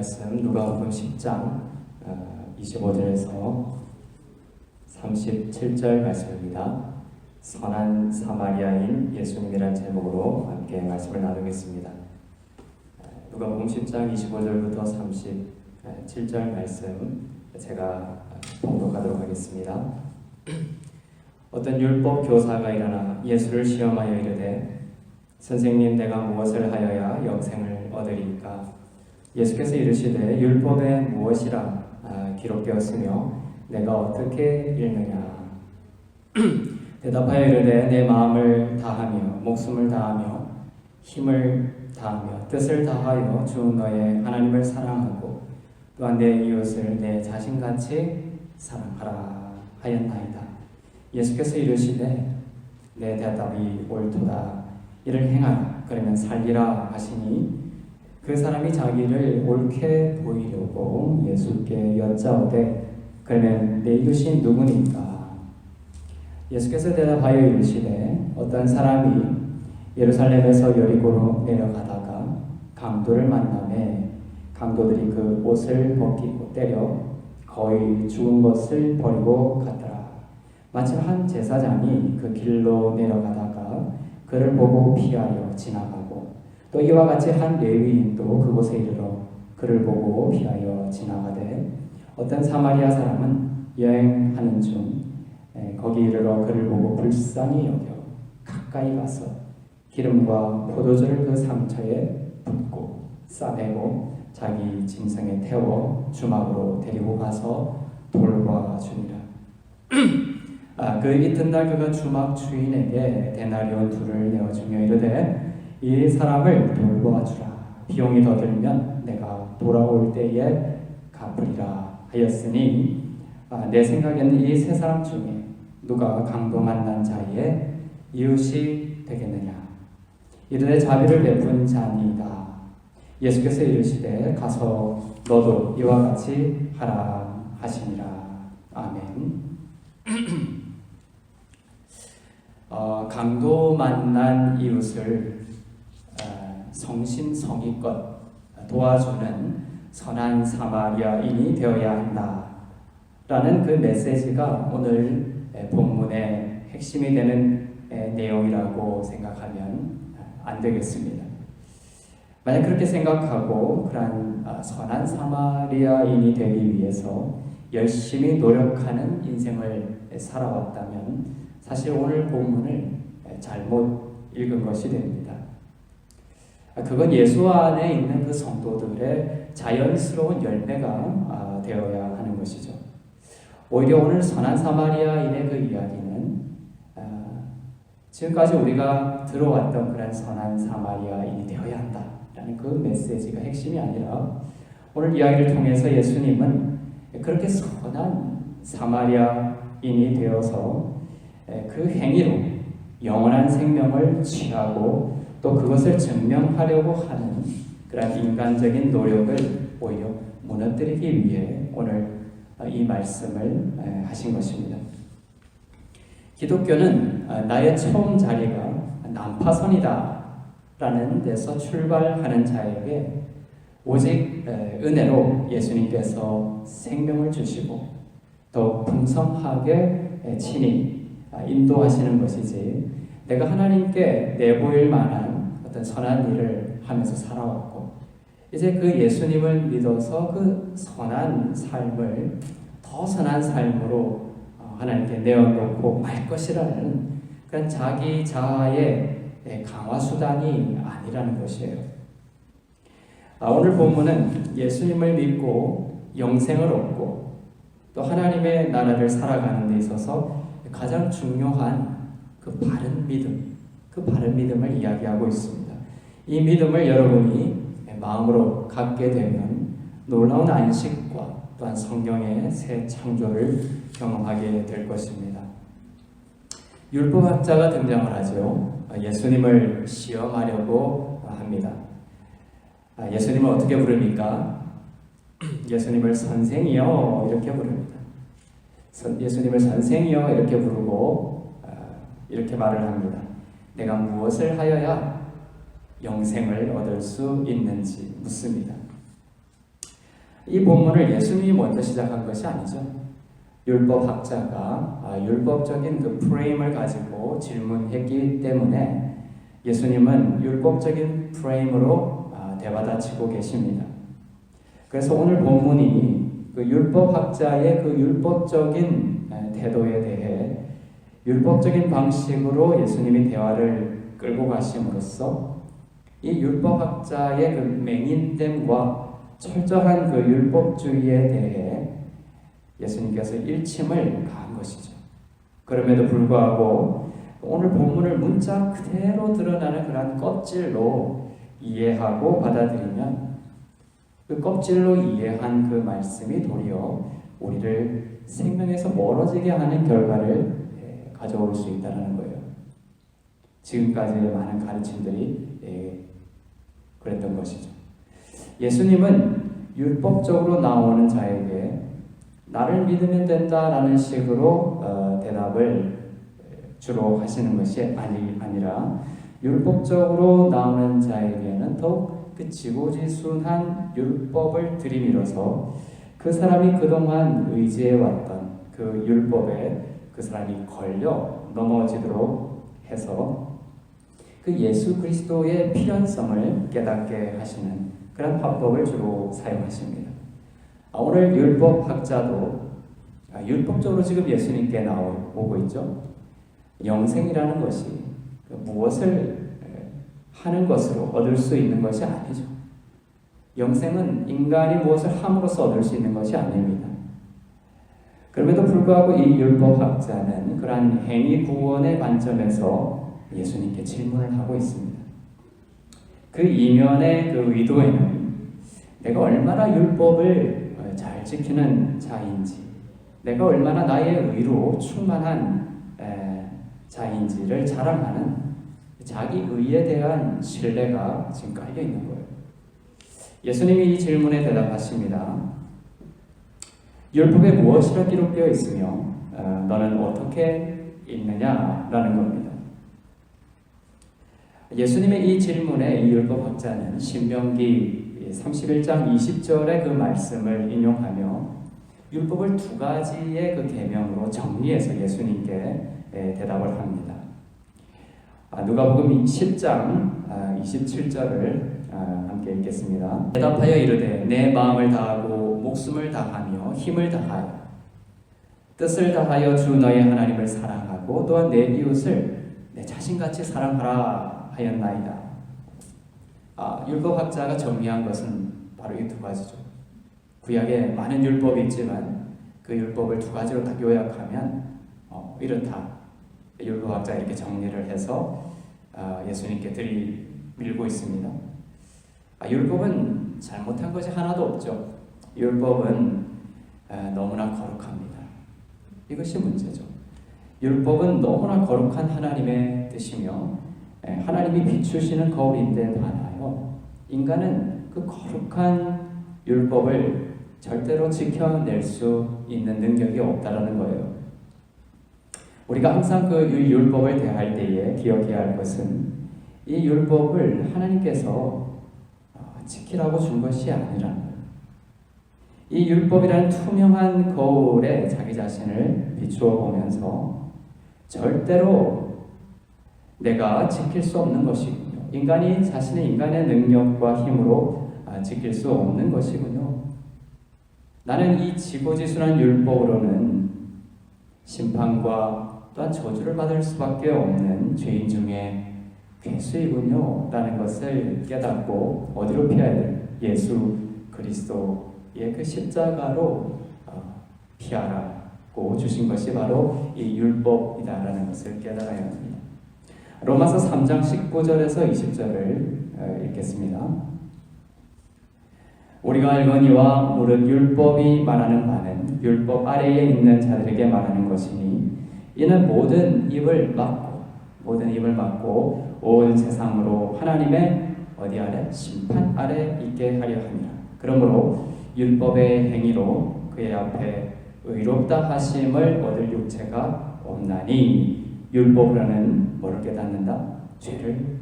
말씀 누가복음 10장 25절에서 37절 말씀입니다. 선한 사마리아인 예수님이란 제목으로 함께 말씀을 나누겠습니다. 누가복음 10장 25절부터 37절 말씀 제가 봉독하도록 하겠습니다. 어떤 율법 교사가 일어나 예수를 시험하여 이르되 선생님, 내가 무엇을 하여야 영생을 얻으리이까? 예수께서 이르시되 율법에 무엇이라 기록되었으며 내가 어떻게 읽느냐? 대답하여 이르되 내 마음을 다하며 목숨을 다하며 힘을 다하며 뜻을 다하여 주 너의 하나님을 사랑하고 또한 내 이웃을 내 자신같이 사랑하라 하였나이다. 예수께서 이르시되 내 대답이 옳도다. 이를 행하라. 그러면 살리라 하시니 그 사람이 자기를 옳게 보이려고 예수께 여짜오되 그러면 내 이웃이 누구니까? 예수께서 대답하여 이르시되 어떤 사람이 예루살렘에서 여리고로 내려가다가 강도를 만나매 강도들이 그 옷을 벗기고 때려 거의 죽은 것을 버리고 갔더라. 마침 한 제사장이 그 길로 내려가다가 그를 보고 피하여 지나가고 또 이와 같이 한 레위인도 그곳에 이르러 그를 보고 피하여 지나가되 어떤 사마리아 사람은 여행하는 중 거기 이르러 그를 보고 불쌍히 여겨 가까이 가서 기름과 포도주를 그 상처에 붓고 싸매고 자기 짐승에 태워 주막으로 데리고 가서 돌봐 주니라. 그 이튿날 그가 주막 주인에게 데나리온 둘을 내어주며 이르되 이 사람을 돌보아주라. 비용이 더 들면 내가 돌아올 때에 갚으리라 하였으니 내 생각에는 이 세 사람 중에 누가 강도 만난 자의 이웃이 되겠느냐? 이르되 자비를 베푼 자니이다. 예수께서 이르시되 가서 너도 이와 같이 하라 하시니라. 아멘. 강도 만난 이웃을 성심성의껏 도와주는 선한 사마리아인이 되어야 한다라는 그 메시지가 오늘 본문의 핵심이 되는 내용이라고 생각하면 안 되겠습니다. 만약 그렇게 생각하고 그러한 선한 사마리아인이 되기 위해서 열심히 노력하는 인생을 살아왔다면 사실 오늘 본문을 잘못 읽은 것이 됩니다. 그건 예수 안에 있는 그 성도들의 자연스러운 열매가 되어야 하는 것이죠. 오히려 오늘 선한 사마리아인의 그 이야기는 지금까지 우리가 들어왔던 그런 선한 사마리아인이 되어야 한다라는 그 메시지가 핵심이 아니라 오늘 이야기를 통해서 예수님은 그렇게 선한 사마리아인이 되어서 그 행위로 영원한 생명을 취하고 또 그것을 증명하려고 하는 그런 인간적인 노력을 오히려 무너뜨리기 위해 오늘 이 말씀을 하신 것입니다. 기독교는 나의 처음 자리가 난파선이다 라는 데서 출발하는 자에게 오직 은혜로 예수님께서 생명을 주시고 더 풍성하게 친히 인도하시는 것이지 내가 하나님께 내보일 만한 어떤 선한 일을 하면서 살아왔고 이제 그 예수님을 믿어서 그 선한 삶을 더 선한 삶으로 하나님께 내어놓고 말 것이라는 그런 자기 자아의 강화수단이 아니라는 것이에요. 오늘 본문은 예수님을 믿고 영생을 얻고 또 하나님의 나라를 살아가는 데 있어서 가장 중요한 그 바른 믿음을 이야기하고 있습니다. 이 믿음을 여러분이 마음으로 갖게 되면 놀라운 안식과 또한 성령의 새 창조를 경험하게 될 것입니다. 율법학자가 등장을 하죠. 예수님을 시험하려고 합니다. 예수님을 어떻게 부릅니까? 예수님을 선생이여 이렇게 부릅니다. 예수님을 선생이여 이렇게 부르고 이렇게 말을 합니다. 내가 무엇을 하여야 영생을 얻을 수 있는지 묻습니다. 이 본문을 예수님이 먼저 시작한 것이 아니죠. 율법학자가 율법적인 그 프레임을 가지고 질문했기 때문에 예수님은 율법적인 프레임으로 대받아치고 계십니다. 그래서 오늘 본문이 그 율법학자의 그 율법적인 태도에 대해 율법적인 방식으로 예수님이 대화를 끌고 가심으로써 이 율법학자의 그 맹인됨과 철저한 그 율법주의에 대해 예수님께서 일침을 가한 것이죠. 그럼에도 불구하고 오늘 본문을 문자 그대로 드러나는 그런 껍질로 이해하고 받아들이면 그 껍질로 이해한 그 말씀이 도리어 우리를 생명에서 멀어지게 하는 결과를 가져올 수 있다는 거예요. 지금까지의 많은 가르침들이 그랬던 것이죠. 예수님은 율법적으로 나오는 자에게 나를 믿으면 된다라는 식으로 대답을 주로 하시는 것이 아니라 율법적으로 나오는 자에게는 더욱 그 지고지순한 율법을 들이밀어서 그 사람이 그동안 의지해왔던 그 율법에 그 사람이 걸려 넘어지도록 해서 그 예수 그리스도의 필연성을 깨닫게 하시는 그런 화법을 주로 사용하십니다. 오늘 율법학자도 율법적으로 지금 예수님께 나오고 있죠. 영생이라는 것이 무엇을 하는 것으로 얻을 수 있는 것이 아니죠. 영생은 인간이 무엇을 함으로써 얻을 수 있는 것이 아닙니다. 그럼에도 불구하고 이 율법학자는 그러한 행위 구원의 관점에서 예수님께 질문을 하고 있습니다. 그 이면의 그 의도에는 내가 얼마나 율법을 잘 지키는 자인지, 내가 얼마나 나의 의로 충만한 자인지를 자랑하는 자기 의에 대한 신뢰가 지금 깔려 있는 거예요. 예수님이 이 질문에 대답하십니다. 율법에 무엇이라 기록되어 있으며 너는 어떻게 읽느냐라는 겁니다. 예수님의 이 질문에 이 율법학자는 신명기 31장 20절의 그 말씀을 인용하며 율법을 두 가지의 그 계명으로 정리해서 예수님께 대답을 합니다. 누가복음 10장 27절을 함께 읽겠습니다. 대답하여 이르되 내 마음을 다하고 목숨을 다하며 힘을 다하여 뜻을 다하여 주 너의 하나님을 사랑하고 또한 내 이웃을 내 자신같이 사랑하라 하였나이다. 율법학자가 정리한 것은 바로 이 두 가지죠. 구약에 많은 율법이 있지만 그 율법을 두 가지로 딱 요약하면 이렇다. 율법학자 이렇게 정리를 해서 예수님께 들이밀고 있습니다. 율법은 잘못한 것이 하나도 없죠. 율법은 너무나 거룩합니다. 이것이 문제죠. 율법은 너무나 거룩한 하나님의 뜻이며 하나님이 비추시는 거울인데 반하여 인간은 그 거룩한 율법을 절대로 지켜낼 수 있는 능력이 없다라는 거예요. 우리가 항상 그 율법을 대할 때에 기억해야 할 것은 이 율법을 하나님께서 지키라고 준 것이 아니라는 거예요. 이 율법이라는 투명한 거울에 자기 자신을 비추어 보면서 절대로 내가 지킬 수 없는 것이군요. 인간이 자신의 인간의 능력과 힘으로 지킬 수 없는 것이군요. 나는 이 지고지순한 율법으로는 심판과 또한 저주를 받을 수밖에 없는 죄인 중에 괴수이군요 라는 것을 깨닫고 어디로 피해야 돼요? 예수 그리스도의 그 십자가로 피하라고 주신 것이 바로 이 율법이다라는 것을 깨달아야 합니다. 로마서 3장 19절에서 20절을 읽겠습니다. 우리가 알거니와 무릇 율법이 말하는 바는 율법 아래에 있는 자들에게 말하는 것이니 이는 모든 입을 막고 온 세상으로 하나님의 어디 아래? 심판 아래 있게 하려 함이라. 그러므로 율법의 행위로 그의 앞에 의롭다 하심을 얻을 육체가 없나니 율법으로는 뭐를 깨닫는다? 죄를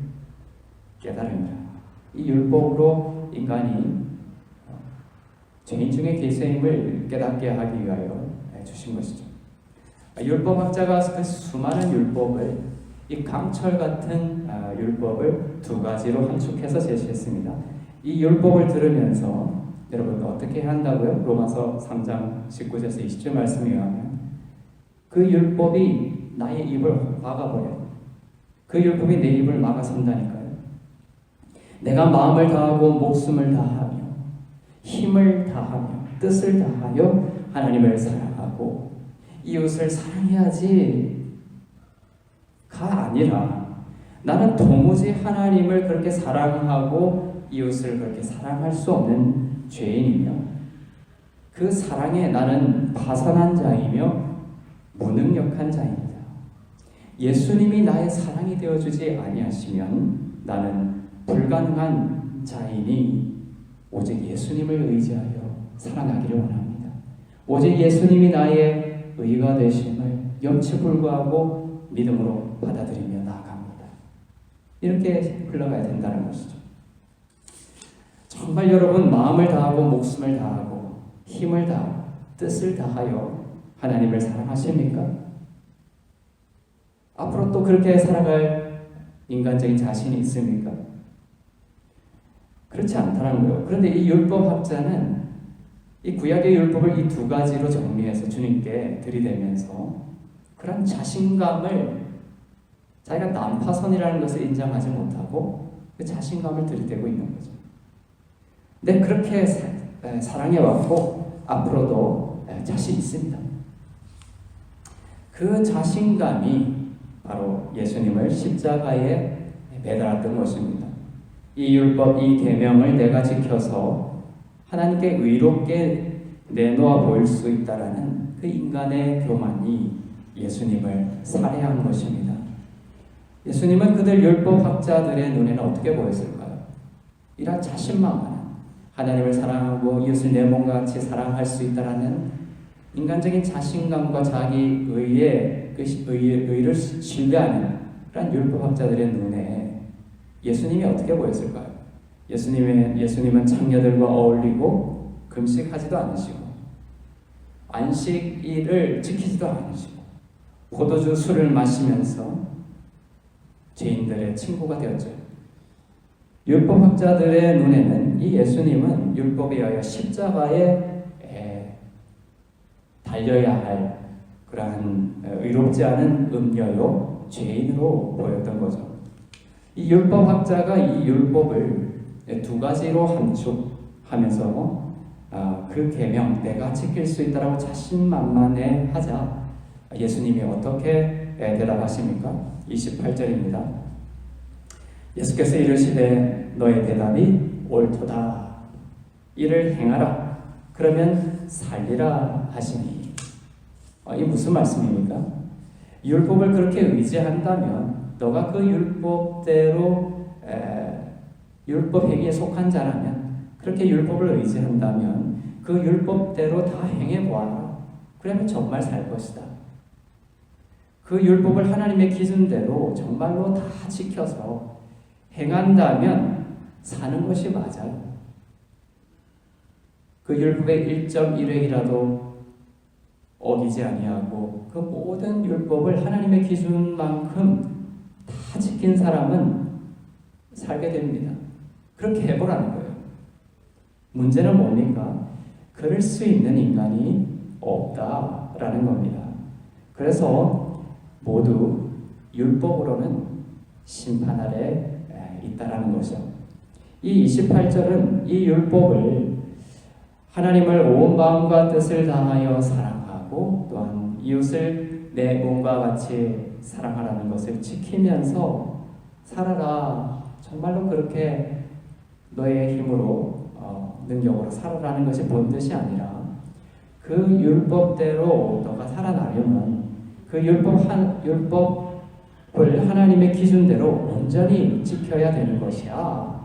깨달음이라. 이 율법으로 인간이 죄인 중에 계세임을 깨닫게 하기 위하여 주신 것이죠. 율법학자가 그 수많은 율법을, 이 강철 같은 율법을 두 가지로 함축해서 제시했습니다. 이 율법을 들으면서 여러분 어떻게 한다고요? 로마서 3장 19절에서 20절 말씀에 의하면 그 율법이 나의 입을 막아버려요. 그 율법이 내 입을 막아선다니까요. 내가 마음을 다하고 목숨을 다하며 힘을 다하며 뜻을 다하여 하나님을 사랑하고 이웃을 사랑해야지가 아니라 나는 도무지 하나님을 그렇게 사랑하고 이웃을 그렇게 사랑할 수 없는 죄인이며 그 사랑에 나는 파산한 자이며 무능력한 자입니다. 예수님이 나의 사랑이 되어주지 아니하시면 나는 불가능한 자이니 오직 예수님을 의지하여 살아가기를 원합니다. 오직 예수님이 나의 의가 되심을 염치불구하고 믿음으로 받아들이며 나아갑니다. 이렇게 흘러가야 된다는 것이죠. 정말 여러분 마음을 다하고 목숨을 다하고 힘을 다하고 뜻을 다하여 하나님을 사랑하십니까? 앞으로 또 그렇게 살아갈 인간적인 자신이 있습니까? 그렇지 않다는 거예요. 그런데 이 율법학자는 이 구약의 율법을 이 두 가지로 정리해서 주님께 들이대면서 그런 자신감을 자기가 난파선이라는 것을 인정하지 못하고 그 자신감을 들이대고 있는 거죠. 근데 그렇게 사랑해왔고 앞으로도 자신 있습니다. 그 자신감이 바로 예수님을 십자가에 매달았던 것입니다. 이 율법, 이 계명을 내가 지켜서 하나님께 의롭게 내놓아 보일 수 있다라는 그 인간의 교만이 예수님을 살해한 것입니다. 예수님은 그들 율법학자들의 눈에는 어떻게 보였을까요? 이런 자신만만한 하나님을 사랑하고 이웃을 내 몸과 같이 사랑할 수 있다라는 인간적인 자신감과 자기 의를 신뢰하는 그런 율법학자들의 눈에 예수님이 어떻게 보였을까요? 예수님은 창녀들과 어울리고 금식하지도 않으시고 안식일을 지키지도 않으시고 포도주 술을 마시면서 죄인들의 친구가 되었죠. 율법학자들의 눈에는 이 예수님은 율법에 의하여 십자가에 달려야 할 그러한 의롭지 않은 음녀요 죄인으로 보였던 거죠. 이 율법학자가 이 율법을 두 가지로 함축하면서 그 계명 내가 지킬 수 있다라고 자신만만해 하자 예수님이 어떻게 대답하십니까? 28절입니다. 예수께서 이르시되 너의 대답이 옳도다. 이를 행하라. 그러면 살리라 하시니. 이게 무슨 말씀입니까? 율법을 그렇게 의지한다면 너가 그 율법대로 율법 행위에 속한 자라면 그렇게 율법을 의지한다면 그 율법대로 다 행해보아라. 그러면 정말 살 것이다. 그 율법을 하나님의 기준대로 정말로 다 지켜서 행한다면 사는 것이 맞아요. 그 율법의 1.1획이라도 어기지 아니하고 그 모든 율법을 하나님의 기준만큼 다 지킨 사람은 살게 됩니다. 그렇게 해보라는 거예요. 문제는 뭡니까? 그럴 수 있는 인간이 없다라는 겁니다. 그래서 모두 율법으로는 심판 아래 있다라는 거죠. 이 28절은 이 율법을 하나님을 온 마음과 뜻을 다하여 사랑하고 또한 이웃을 내 몸과 같이 사랑하라는 것을 지키면서 살아라. 정말로 그렇게 너의 힘으로 능력으로 살아라는 것이 본 뜻이 아니라 그 율법대로 너가 살아나려면 그 율법을 하나님의 기준대로 온전히 지켜야 되는 것이야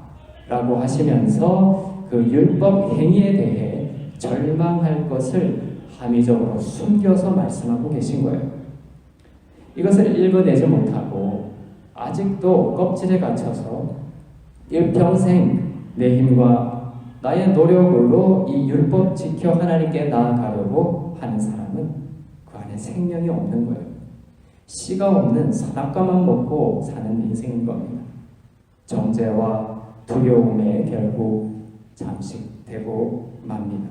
라고 하시면서 그 율법 행위에 대해 절망할 것을 함의적으로 숨겨서 말씀하고 계신 거예요. 이것을 읽어내지 못하고 아직도 껍질에 갇혀서 일평생 내 힘과 나의 노력으로 이 율법 지켜 하나님께 나아가려고 하는 사람은 그 안에 생명이 없는 거예요. 씨가 없는 선악과만 먹고 사는 인생인 겁니다. 정죄와 두려움에 결국 잠식되고 맙니다.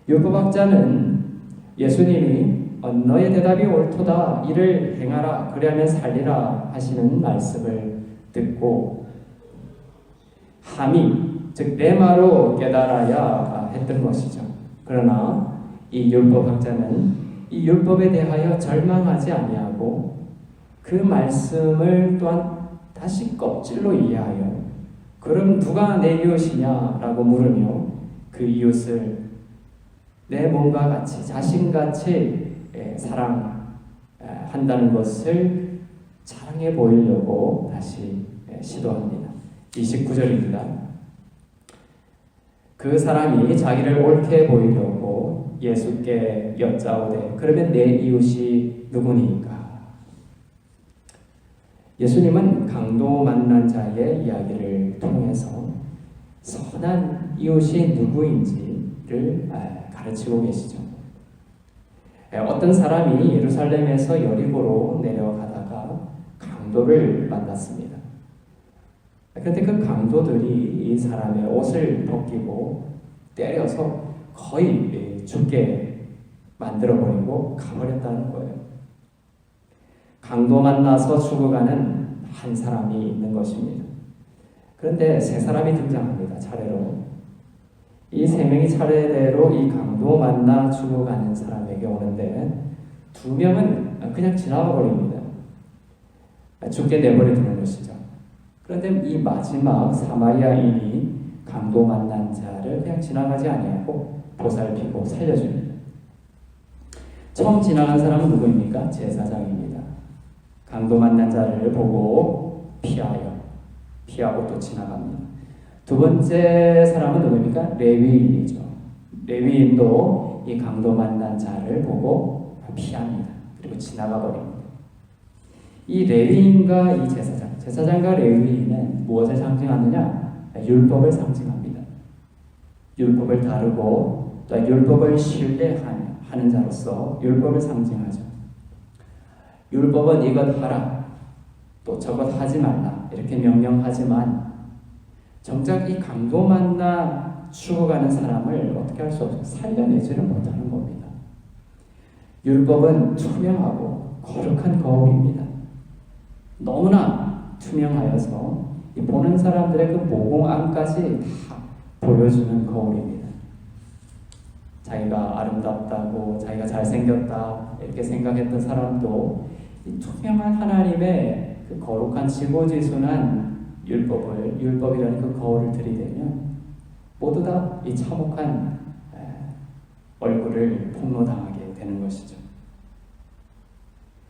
율법학자는 예수님이 너의 대답이 옳도다 이를 행하라 그리하면 살리라 하시는 말씀을 듣고 함이 즉 레마로 깨달아야 했던 것이죠. 그러나 이 율법학자는 이 율법에 대하여 절망하지 아니하고 그 말씀을 또한 다시 껍질로 이해하여 그럼 누가 내 이웃이냐라고 물으며 그 이웃을 내 몸과 같이 자신같이 사랑한다는 것을 자랑해 보이려고 다시 시도합니다. 29절입니다. 그 사람이 자기를 옳게 보이려고 예수께 여짜오되 그러면 내 이웃이 누구니까? 예수님은 강도 만난 자의 이야기를 통해서 선한 이웃이 누구인지를 가르치고 계시죠. 어떤 사람이 예루살렘에서 여리고로 내려가다가 강도를 만났습니다. 그런데 그 강도들이 이 사람의 옷을 벗기고 때려서 거의 죽게 만들어버리고 가버렸다는 거예요. 강도 만나서 죽어가는 한 사람이 있는 것입니다. 그런데 세 사람이 등장합니다. 차례로. 이 세 명이 차례대로 이 강도 만나 죽어가는 사람에게 오는데 두 명은 그냥 지나가 버립니다. 죽게 내버려두는 것이죠. 그런데 이 마지막 사마리아인이 강도 만난 자를 그냥 지나가지 아니하고 보살피고 살려줍니다. 처음 지나간 사람은 누구입니까? 제사장입니다. 강도 만난 자를 보고 피하고 또 지나갑니다. 두 번째 사람은 누구입니까? 레위인이죠. 레위인도 이 강도 만난 자를 보고 피합니다. 그리고 지나가 버립니다. 이 레위인과 이 제사장과 레위인은 무엇을 상징하느냐? 율법을 상징합니다. 율법을 다루고 또 율법을 신뢰하는 자로서 율법을 상징하죠. 율법은 이것 하라, 또 저것 하지 말라 이렇게 명령하지만 정작 이 강도 만나 죽어가는 사람을 어떻게 할 수 없어요. 살려내지를 못하는 겁니다. 율법은 투명하고 거룩한 거울입니다. 너무나 투명하여서 보는 사람들의 그 모공암까지 다 보여주는 거울입니다. 자기가 아름답다고 자기가 잘생겼다 이렇게 생각했던 사람도 이 투명한 하나님의 그 거룩한 지고지순한 율법이라는 그 거울을 들이대면 모두 다 이 참혹한 얼굴을 폭로당하게 되는 것이죠.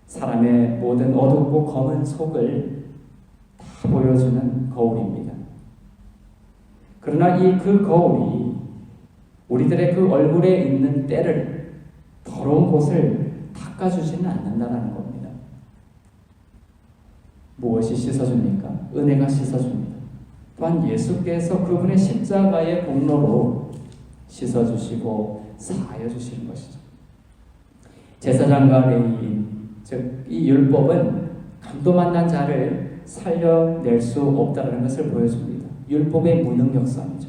사람의 모든 어둡고 검은 속을 다 보여주는 거울입니다. 그러나 그 거울이 우리들의 그 얼굴에 있는 때를 더러운 곳을 닦아주지는 않는다는 겁니다. 무엇이 씻어줍니까? 은혜가 씻어줍니다. 또한 예수께서 그분의 십자가의 공로로 씻어주시고 사하여주시는 것이죠. 제사장과 레위인, 즉 이 율법은 강도 만난 자를 살려낼 수 없다는 것을 보여줍니다. 율법의 무능력성이죠.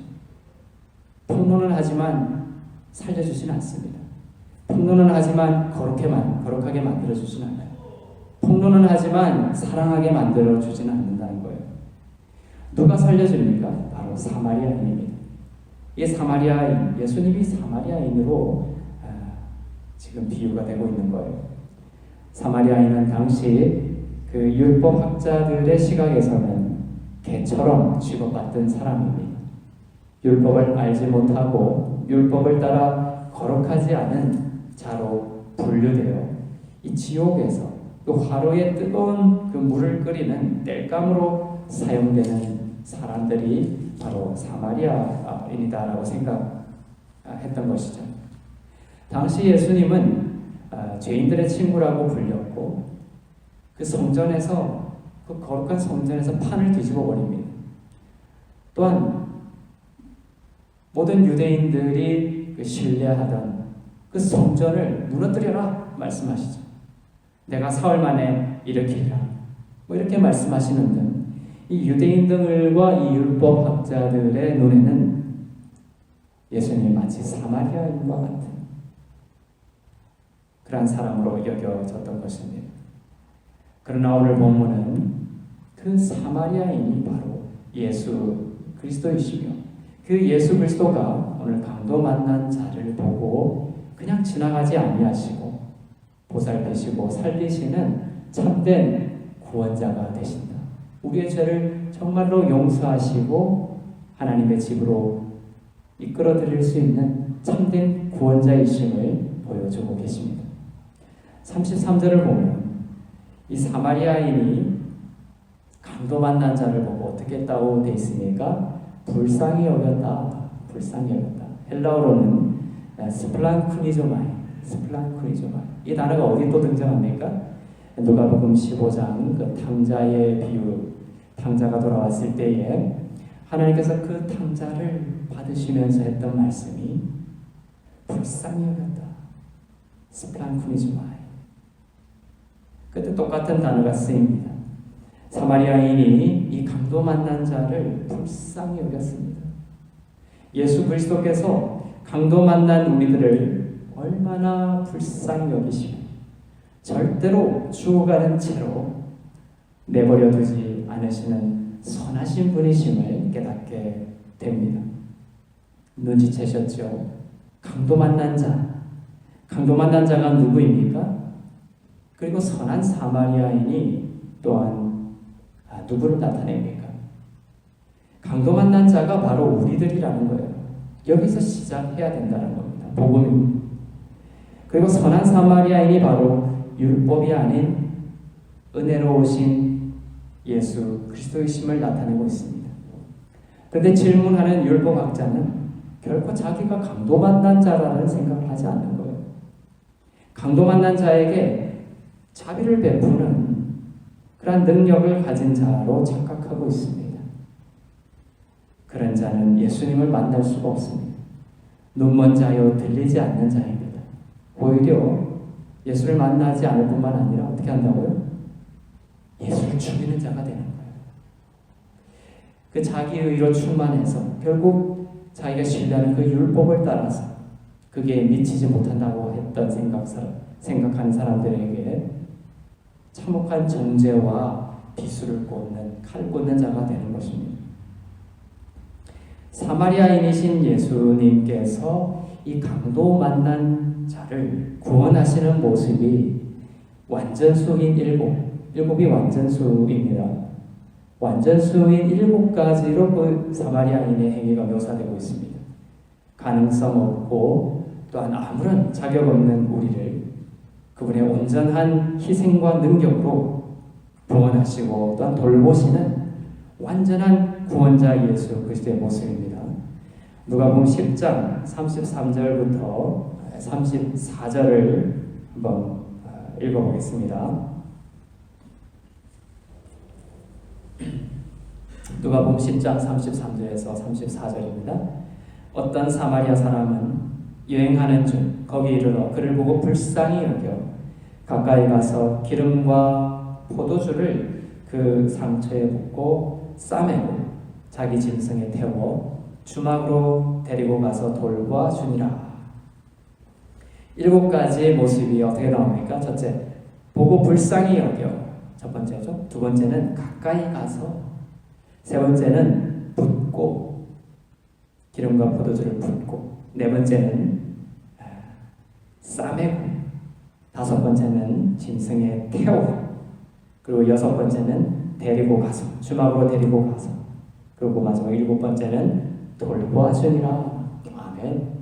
폭로는 하지만 살려주지는 않습니다. 폭로는 하지만 거룩하게 만들어주지는 않아요. 폭로는 하지만 사랑하게 만들어주지는 않는다는 거예요. 누가 살려줍니까? 바로 사마리아인입니다. 이 사마리아인, 예수님이 사마리아인으로 지금 비유가 되고 있는 거예요. 사마리아인은 당시 그 율법학자들의 시각에서는 개처럼 취급받던 사람입니다. 율법을 알지 못하고 율법을 따라 거룩하지 않은 자로 분류되어 이 지옥에서 그 화로에 뜨거운 그 물을 끓이는 땔감으로 사용되는 사람들이 바로 사마리아인이다라고 생각했던 것이죠. 당시 예수님은 죄인들의 친구라고 불렸고 그 성전에서 그 거룩한 성전에서 판을 뒤집어 버립니다. 또한 모든 유대인들이 신뢰하던 그 성전을 무너뜨려라 말씀하시죠. 내가 사흘 만에 일으키리라. 이렇게 말씀하시는 등 이 유대인들과 이 율법학자들의 눈에는 예수님이 마치 사마리아인과 같은 그런 사람으로 여겨졌던 것입니다. 그러나 오늘 본문은 그 사마리아인이 바로 예수 그리스도이시며 그 예수 그리스도가 오늘 강도 만난 자를 보고 그냥 지나가지 아니하시고 보살피시고 살리시는 참된 구원자가 되신다. 우리의 죄를 정말로 용서하시고 하나님의 집으로 이끌어 드릴 수 있는 참된 구원자이심을 보여주고 계십니다. 33절을 보면 이 사마리아인이 강도 만난 자를 보고 어떻게 했다고 되어 있습니까? 불쌍히 여겼다. 불쌍히 여겼다. 헬라어로는 스플란쿠니조마이. 이 단어가 어디 또 등장합니까? 누가복음 15장 그 탕자의 비유, 탕자가 돌아왔을 때에 하나님께서 그 탕자를 받으시면서 했던 말씀이 불쌍히 여겼다. 스플란쿠니조마이. 그때 똑같은 단어가 쓰입니다. 사마리아인이 이 강도 만난 자를 불쌍히 여겼습니다. 예수 그리스도께서 강도 만난 우리들을 얼마나 불쌍히 여기시며 절대로 죽어가는 채로 내버려 두지 않으시는 선하신 분이심을 깨닫게 됩니다. 눈치채셨죠? 강도 만난 자가 누구입니까? 그리고 선한 사마리아인이 또한 누구를 나타냅니까? 강도 만난 자가 바로 우리들이라는 거예요. 여기서 시작해야 된다는 겁니다. 복음입니다. 그리고 선한 사마리아인이 바로 율법이 아닌 은혜로우신 예수 그리스도이심을 나타내고 있습니다. 그런데 질문하는 율법학자는 결코 자기가 강도 만난 자라는 생각을 하지 않는 거예요. 강도 만난 자에게 자비를 베푸는 그러한 능력을 가진 자로 착각하고 있습니다. 그런 자는 예수님을 만날 수가 없습니다. 눈먼 자요 들리지 않는 자입니다. 오히려 예수를 만나지 않을 뿐만 아니라 어떻게 한다고요? 예수를 죽이는 자가 되는 거예요. 그 자기 의로 충만해서 결국 자기가 신뢰하는 그 율법을 따라서 그게 미치지 못한다고 했던 생각하는 사람들에게 참혹한 정죄와 비수를 꽂는 칼 꽂는 자가 되는 것입니다. 사마리아인이신 예수님께서 이 강도 만난 자를 구원하시는 모습이 완전수인 일곱이 완전수입니다. 완전수인 7가지로 그 사마리아인의 행위가 묘사되고 있습니다. 가능성 없고 또한 아무런 자격 없는 우리를 그분의 온전한 희생과 능력으로 구원하시고 또한 돌보시는 완전한 구원자 예수 그리스도의 모습입니다. 누가복음 10장 33절부터 34절을 한번 읽어보겠습니다. 누가복음 10장 33절에서 34절입니다. 어떤 사마리아 사람은 여행하는 중 거기 이르러 그를 보고 불쌍히 여겨 가까이 가서 기름과 포도주를 그 상처에 붓고 싸매고 자기 짐승에 태워 주막으로 데리고 가서 돌보아 주니라. 7가지의 모습이 어떻게 나옵니까? 첫째, 보고 불쌍히 여겨. 첫 번째죠. 두 번째는 가까이 가서. 세 번째는 붓고 기름과 포도주를 붓고. 네 번째는 싸매고. 다섯 번째는 짐승에 태워. 그리고 여섯 번째는 데리고 가서 주막으로 데리고 가서. 그리고 마지막 7번째는 돌보아 주니라. 아멘.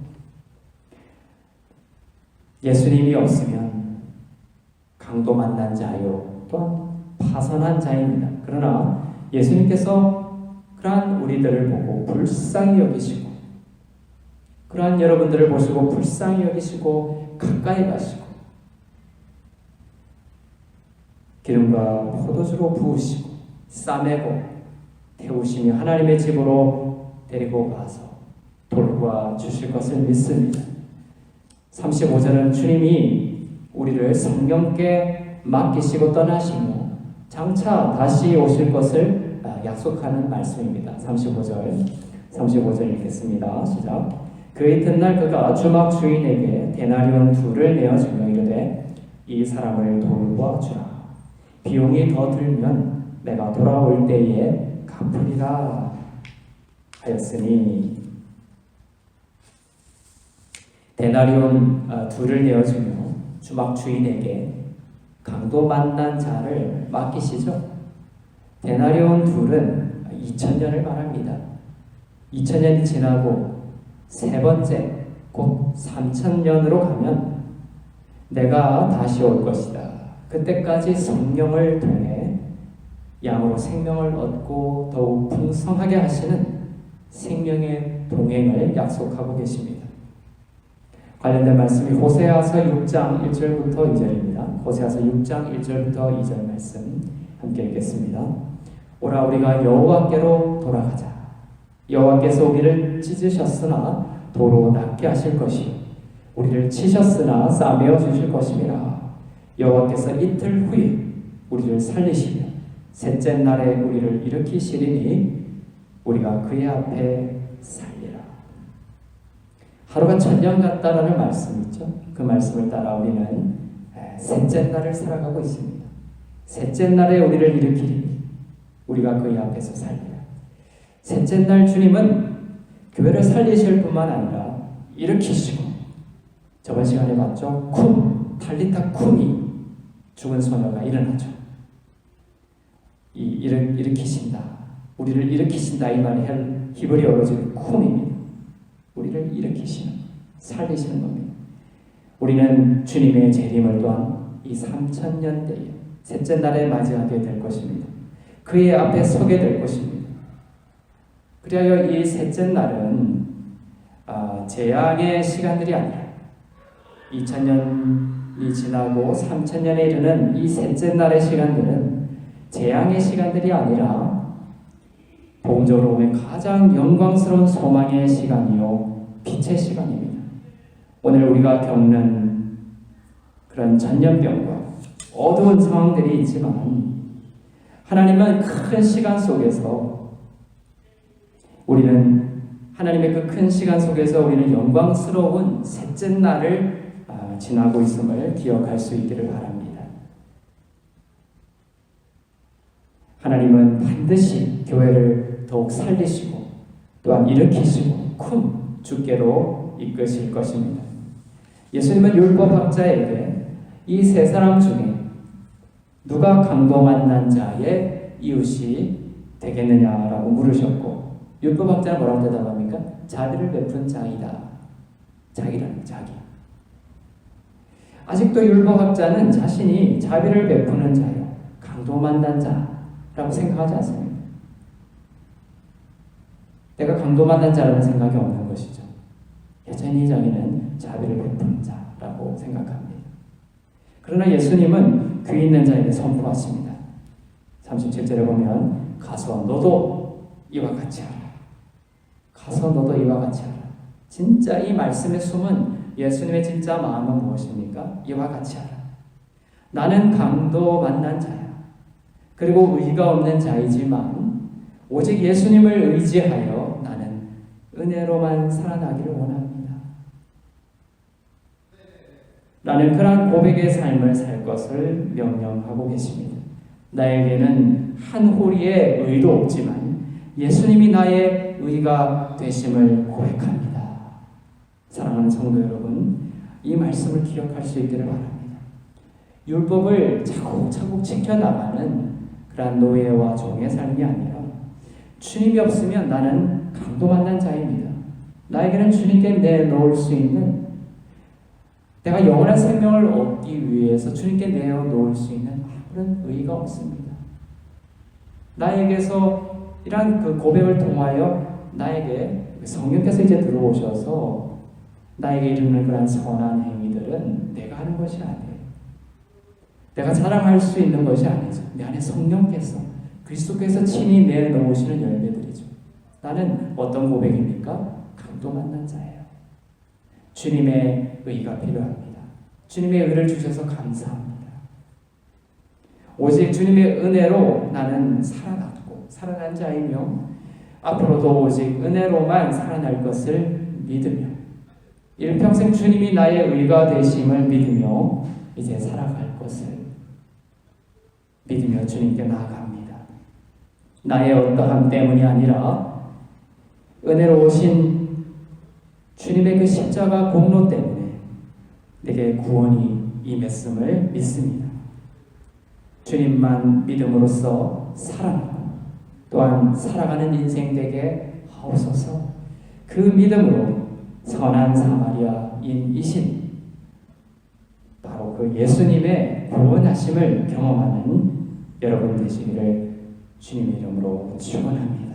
예수님이 없으면 강도 만난 자요 또한 파선한 자입니다. 그러나 예수님께서 그러한 우리들을 보고 불쌍히 여기시고 그러한 여러분들을 보시고 불쌍히 여기시고 가까이 가시고 기름과 포도주로 부으시고 싸매고 태우시며 하나님의 집으로 데리고 가서 돌보시고 도와주실 것을 믿습니다. 35절은 주님이 우리를 성령께 맡기시고 떠나시며 장차 다시 오실 것을 약속하는 말씀입니다. 35절 읽겠습니다. 시작. 그 이튿날 그가 주막 주인에게 데나리온 2를 내어주며 이르되 이 사람을 돌보아주라. 비용이 더 들면 내가 돌아올 때에 갚으리라 하였으니, 데나리온 2를 내어주며 주막 주인에게 강도 만난 자를 맡기시죠. 데나리온 2은 2000년을 말합니다. 2000년이 지나고 세 번째 곧 3000년으로 가면 내가 다시 올 것이다. 그때까지 성령을 통해 양으로 생명을 얻고 더욱 풍성하게 하시는 생명의 동행을 약속하고 계십니다. 관련된 말씀이 호세아서 6장 1절부터 2절입니다. 호세아서 6장 1절부터 2절 말씀 함께 읽겠습니다. 오라 우리가 여호와께로 돌아가자. 여호와께서 우리를 찢으셨으나 도로 낫게 하실 것이요 우리를 치셨으나 싸매어 주실 것임이라. 여호와께서 이틀 후에 우리를 살리시며 셋째 날에 우리를 일으키시리니 우리가 그의 앞에 살리라. 하루가 1000년 같다라는 말씀이 있죠. 그 말씀을 따라 우리는 셋째 날을 살아가고 있습니다. 셋째 날에 우리를 일으키리니 우리가 그의 앞에서 살리라. 셋째 날 주님은 교회를 살리실 뿐만 아니라 일으키시고, 저번 시간에 봤죠. 탈리타 쿰이 죽은 소녀가 일어나죠. 일으키신다. 우리를 일으키신다. 이 말이 히브리어로 지금 쿰입니다. 우리를 일으키시는, 살리시는 겁니다. 우리는 주님의 재림을 또한 이 3000년 때에 셋째 날에 맞이하게 될 것입니다. 그의 앞에 서게 될 것입니다. 그리하여 이 셋째 날은 재앙의 시간들이 아니라 2000년이 지나고 3000년에 이르는 이 셋째 날의 시간들은 재앙의 시간들이 아니라 복음적으로 보면 가장 영광스러운 소망의 시간이요 빛의 시간입니다. 오늘 우리가 겪는 그런 전염병과 어두운 상황들이 있지만 하나님은 큰 시간 속에서 우리는 하나님의 그 큰 시간 속에서 우리는 영광스러운 셋째 날을 지나고 있음을 기억할 수 있기를 바랍니다. 하나님은 반드시 교회를 더욱 살리시고 또한 일으키시고 큰 주께로 이끄실 것입니다. 예수님은 율법학자에게 이 세 사람 중에 누가 강도 만난 자의 이웃이 되겠느냐라고 물으셨고, 율법학자는 뭐라고 대답합니까? 자비를 베푼 자이다. 자기라는 자기. 아직도 율법학자는 자신이 자비를 베푸는 자요, 강도 만난 자라고 생각하지 않습니다. 내가 강도 만난 자라는 생각이 없는 것이죠. 여전히 자기는 자비를 베푸는 자라고 생각합니다. 그러나 예수님은 귀 있는 자에게 선포하십니다. 37절에 보면 가서 너도 이와 같이 하라. 가서 너도 이와 같이 하라. 진짜 이 말씀의 숨은 예수님의 진짜 마음은 무엇입니까? 이와 같이 하라. 나는 강도 만난 자야. 그리고 의가 없는 자이지만 오직 예수님을 의지하여 나는 은혜로만 살아나기를 원합니다. 라는 그러한 고백의 삶을 살 것을 명령하고 계십니다. 나에게는 한 홀이의 의도 없지만 예수님이 나의 의가 되심을 고백합니다. 사랑하는 성도 여러분, 이 말씀을 기억할 수 있기를 바랍니다. 율법을 차곡차곡 지켜나가는 그러한 노예와 종의 삶이 아니라 주님이 없으면 나는 강도 만난 자입니다. 나에게는 주님께 내놓을 수 있는, 내가 영원한 생명을 얻기 위해서 주님께 내어놓을 수 있는 아무런 의의가 없습니다. 나에게서 이러한 그 고백을 통하여 나에게 성령께서 이제 들어오셔서 나에게 이루는 그런 선한 행위들은 내가 하는 것이 아니에요. 내가 자랑할 수 있는 것이 아니죠. 내 안에 성령께서, 그리스도께서 친히 내놓으시는 열매들이죠. 나는 어떤 고백입니까? 지금도 만난 자예요. 주님의 의가 필요합니다. 주님의 의를 주셔서 감사합니다. 오직 주님의 은혜로 나는 살아난 자이며 앞으로도 오직 은혜로만 살아날 것을 믿으며 일평생 주님이 나의 의가 되심을 믿으며 이제 살아갈 것을 믿으며 주님께 나아갑니다. 나의 어떠함 때문이 아니라 은혜로우신 주님의 그 십자가 공로 때문에 내게 구원이 임했음을 믿습니다. 주님만 믿음으로써 살아나고 또한 살아가는 인생 되게 하옵소서. 그 믿음으로 선한 사마리아인이신 바로 그 예수님의 구원하심을 경험하는 여러분 되시기를 주님의 이름으로 축원합니다.